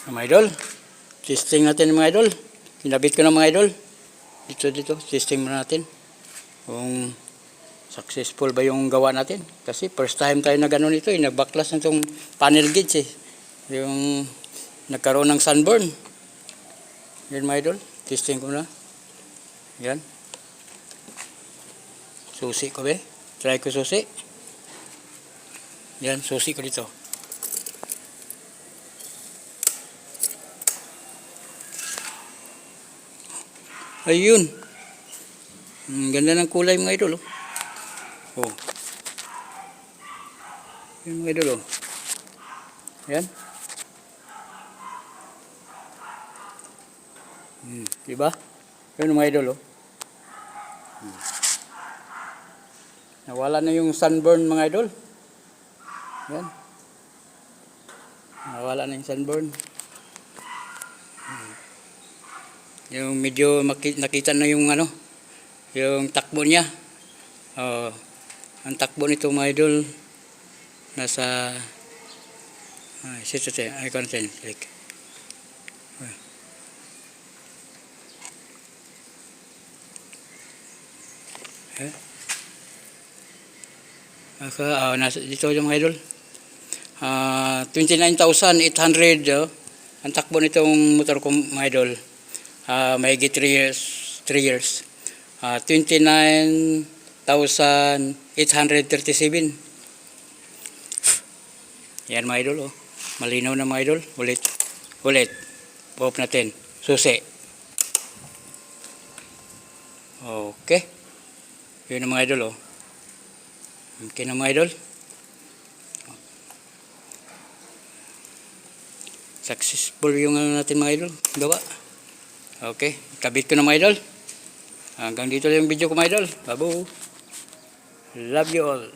Mga idol, testing natin mga idol. Kinabit ko na mga idol. Dito, testing muna natin. Kung successful ba yung gawa natin. Kasi first time tayo na gano'n ito eh. Nagbaklas na itong panel gauge eh. Yung nagkaroon ng sunburn. Yan mga idol, testing ko na. Yan. Susi ko ba? Try ko susi. Yan, susi ko dito. Ayun. Ganda ng kulay mga idol. Oh. Yan mga idol. Oh. Yan. Diba? Yan mga idol. Oh. Nawala na yung sunburn mga idol. Yan. Nawala na yung sunburn. Yung medyo nakita na yung ano, yung takbo niya. Ang takbo nito mga idol nasa ay content like. Nasa dito yung mga idol. 29,800 ang takbo nitong motor ko mga idol. Mahigit 3 years. 29,837. Yan mga idol. Oh. Malinaw na mga idol. Ulit. Pop natin. Susi. Okay. Yun na mga idol. Oh. Okay na mga idol. Successful yung natin mga idol. Gawa. Okay, kabit ko na mga idol. Hanggang dito lang yung video ko mga idol. Babu. Love you all.